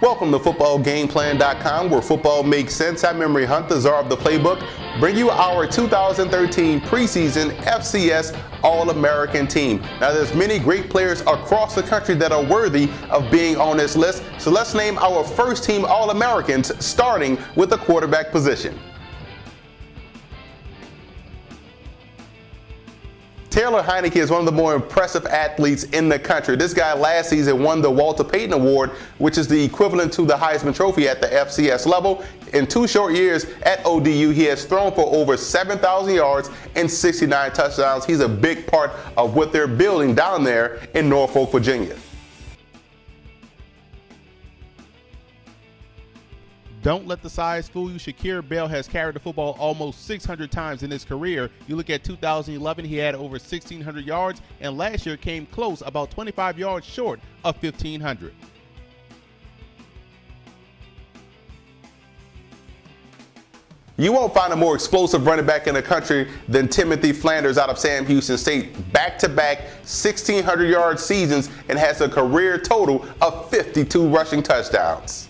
Welcome to FootballGameplan.com, where football makes sense. I'm Memory Hunt, the czar of the playbook, bring you our 2013 preseason FCS All-American team. Now, there's many great players across the country that are worthy of being on this list, so let's name our first team All-Americans, starting with the quarterback position. Taylor Heineke is one of the more impressive athletes in the country. This guy last season won the Walter Payton Award, which is the equivalent to the Heisman Trophy at the FCS level. In 2 short years at ODU, he has thrown for over 7,000 yards and 69 touchdowns. He's a big part of what they're building down there in Norfolk, Virginia. Don't let the size fool you. Shakir Bell has carried the football almost 600 times in his career. You look at 2011, he had over 1,600 yards, and last year came close, about 25 yards short of 1,500. You won't find a more explosive running back in the country than Timothy Flanders out of Sam Houston State. Back-to-back 1,600-yard seasons and has a career total of 52 rushing touchdowns.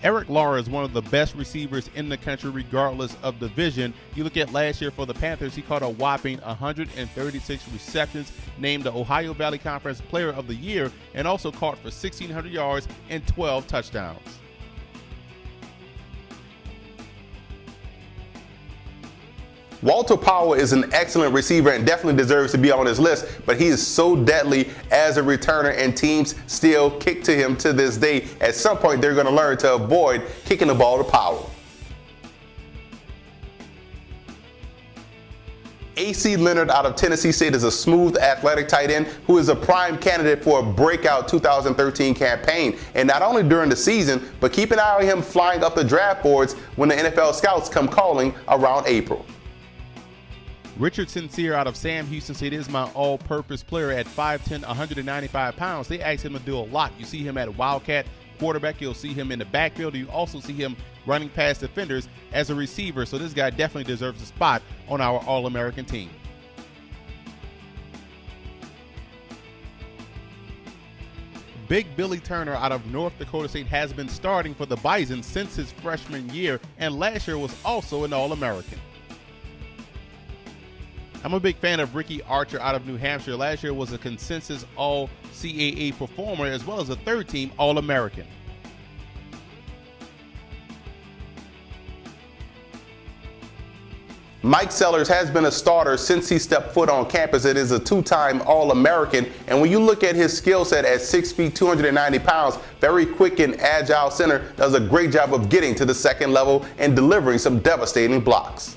Eric Lara is one of the best receivers in the country regardless of division. You look at last year for the Panthers, he caught a whopping 136 receptions, named the Ohio Valley Conference Player of the Year, and also caught for 1,600 yards and 12 touchdowns. Walter Powell is an excellent receiver and definitely deserves to be on this list, but he is so deadly as a returner, and teams still kick to him to this day. At some point, they're going to learn to avoid kicking the ball to Powell. A.C. Leonard out of Tennessee State is a smooth, athletic tight end who is a prime candidate for a breakout 2013 campaign. And not only during the season, but keep an eye on him flying up the draft boards when the NFL scouts come calling around April. Richard Sincere out of Sam Houston State is my all-purpose player at 5'10", 195 pounds. They ask him to do a lot. You see him at Wildcat quarterback. You'll see him in the backfield. You also see him running past defenders as a receiver. So this guy definitely deserves a spot on our All-American team. Big Billy Turner out of North Dakota State has been starting for the Bison since his freshman year, and last year was also an All-American. I'm a big fan of Ricky Archer out of New Hampshire. Last year was a consensus All-CAA performer as well as a third-team All-American. Mike Sellers has been a starter since he stepped foot on campus. It is a 2-time All-American, and when you look at his skill set at 6 feet, 290 pounds, very quick and agile center, does a great job of getting to the second level and delivering some devastating blocks.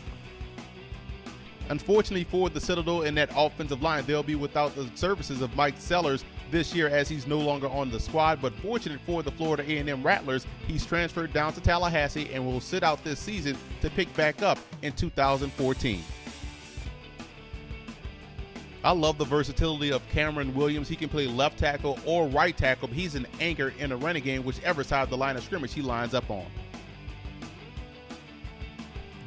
Unfortunately for the Citadel in that offensive line, they'll be without the services of Mike Sellers this year as he's no longer on the squad. But fortunate for the Florida A&M Rattlers, he's transferred down to Tallahassee and will sit out this season to pick back up in 2014. I love the versatility of Cameron Williams. He can play left tackle or right tackle, but he's an anchor in a running game, whichever side of the line of scrimmage he lines up on.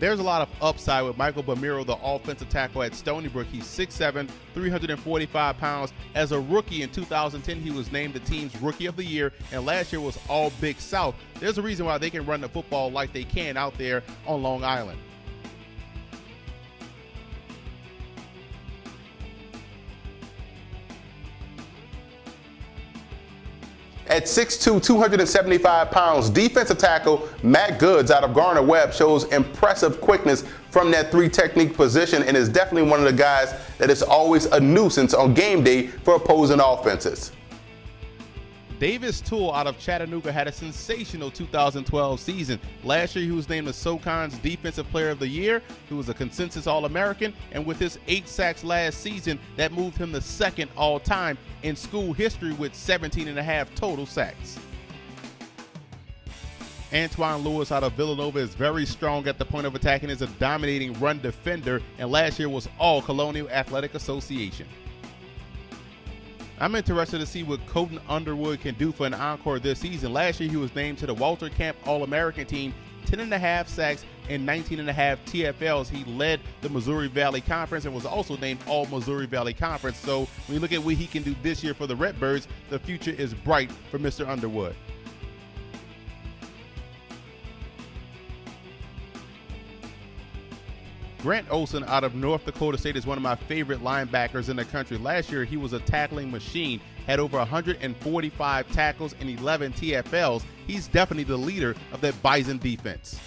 There's a lot of upside with Michael Bamiro, the offensive tackle at Stony Brook. He's 6'7", 345 pounds. As a rookie in 2010, he was named the team's Rookie of the Year, and last year was all Big South. There's a reason why they can run the football like they can out there on Long Island. At 6'2", 275 pounds, defensive tackle Matt Goods out of Garner-Webb shows impressive quickness from that 3-technique position and is definitely one of the guys that is always a nuisance on game day for opposing offenses. Davis Toole out of Chattanooga had a sensational 2012 season. Last year, he was named the SoCon's Defensive Player of the Year. He was a consensus All-American, and with his 8 sacks last season, that moved him the second all-time in school history with 17.5 total sacks. Antoine Lewis out of Villanova is very strong at the point of attack and is a dominating run defender, and last year was all Colonial Athletic Association. I'm interested to see what Colton Underwood can do for an encore this season. Last year, he was named to the Walter Camp All-American team 10.5 sacks and 19.5 TFLs. He led the Missouri Valley Conference and was also named All Missouri Valley Conference. So when you look at what he can do this year for the Redbirds, the future is bright for Mr. Underwood. Grant Olson out of North Dakota State is one of my favorite linebackers in the country. Last year, he was a tackling machine, had over 145 tackles and 11 TFLs. He's definitely the leader of that Bison defense.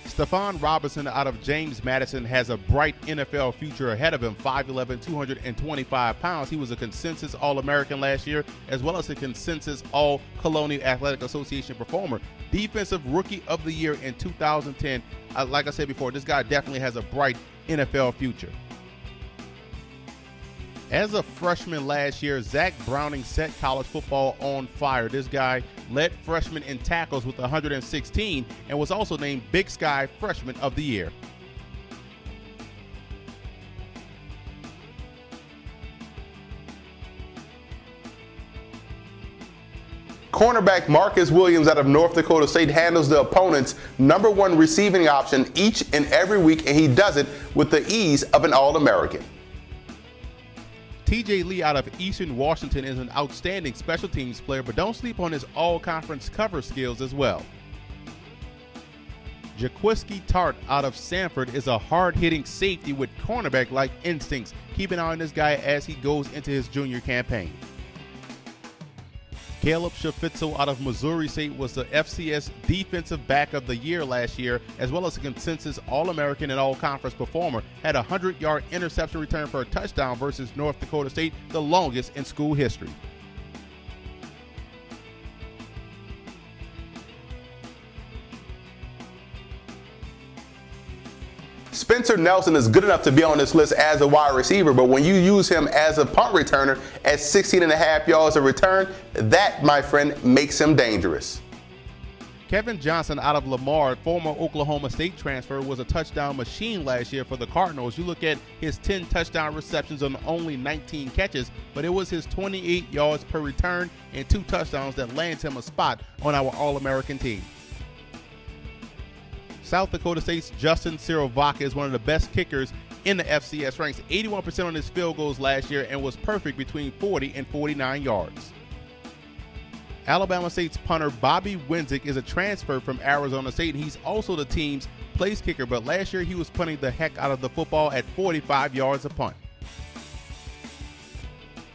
Stephon Robinson out of James Madison has a bright NFL future ahead of him, 5'11", 225 pounds. He was a consensus All-American last year, as well as a consensus All-Colonial Athletic Association performer. Defensive Rookie of the Year in 2010. Like I said before, this guy definitely has a bright NFL future. As a freshman last year, Zach Browning set college football on fire. This guy led freshmen in tackles with 116 and was also named Big Sky Freshman of the Year. Cornerback Marcus Williams out of North Dakota State handles the opponent's #1 receiving option each and every week, and he does it with the ease of an All-American. TJ Lee out of Eastern Washington is an outstanding special teams player, but don't sleep on his all-conference cover skills as well. Jaquiski Tart out of Sanford is a hard-hitting safety with cornerback-like instincts. Keep an eye on this guy as he goes into his junior campaign. Caleb Shafitzel out of Missouri State was the FCS Defensive Back of the Year last year, as well as a consensus All-American and All-Conference performer. Had a 100-yard interception return for a touchdown versus North Dakota State, the longest in school history. Spencer Nelson is good enough to be on this list as a wide receiver, but when you use him as a punt returner at 16.5 yards a return, that, my friend, makes him dangerous. Kevin Johnson out of Lamar, former Oklahoma State transfer, was a touchdown machine last year for the Cardinals. You look at his 10 touchdown receptions on only 19 catches, but it was his 28 yards per return and 2 touchdowns that lands him a spot on our All-American team. South Dakota State's Justin Sirovaka is one of the best kickers in the FCS ranks, 81% on his field goals last year and was perfect between 40 and 49 yards. Alabama State's punter Bobby Winzik is a transfer from Arizona State. He's also the team's place kicker, but last year he was punting the heck out of the football at 45 yards a punt.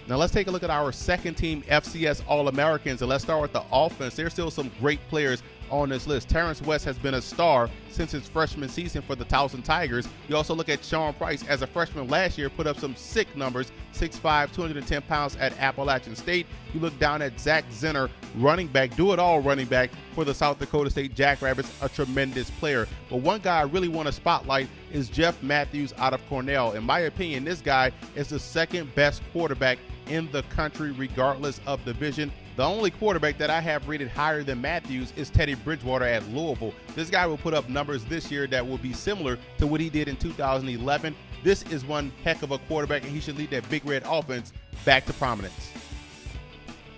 Now let's take a look at our second team FCS All-Americans, and let's start with the offense. There's still some great players on this list. Terrence West has been a star since his freshman season for the Towson Tigers. You also look at Sean Price as a freshman last year, put up some sick numbers, 6'5", 210 pounds at Appalachian State. You look down at Zach Zinner, running back, do-it-all running back for the South Dakota State Jackrabbits, a tremendous player. But one guy I really want to spotlight is Jeff Matthews out of Cornell. In my opinion, this guy is the second best quarterback in the country regardless of division. The only quarterback that I have rated higher than Matthews is Teddy Bridgewater at Louisville. This guy will put up numbers this year that will be similar to what he did in 2011. This is one heck of a quarterback, and he should lead that Big Red offense back to prominence.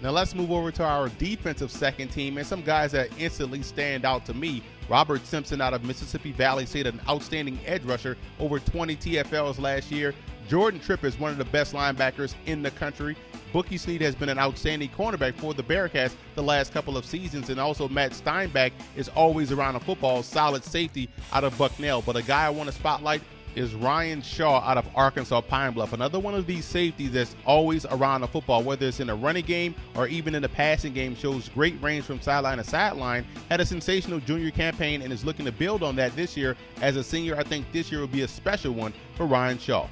Now let's move over to our defensive second team and some guys that instantly stand out to me. Robert Simpson out of Mississippi Valley State, an outstanding edge rusher, over 20 TFLs last year. Jordan Tripp is one of the best linebackers in the country. Bookie Snead has been an outstanding cornerback for the Bearcats the last couple of seasons, and also Matt Steinbach is always around the football, solid safety out of Bucknell. But a guy I want to spotlight is Ryan Shaw out of Arkansas Pine Bluff, another one of these safeties that's always around the football, whether it's in a running game or even in the passing game, shows great range from sideline to sideline, had a sensational junior campaign and is looking to build on that this year. As a senior, I think this year will be a special one for Ryan Shaw.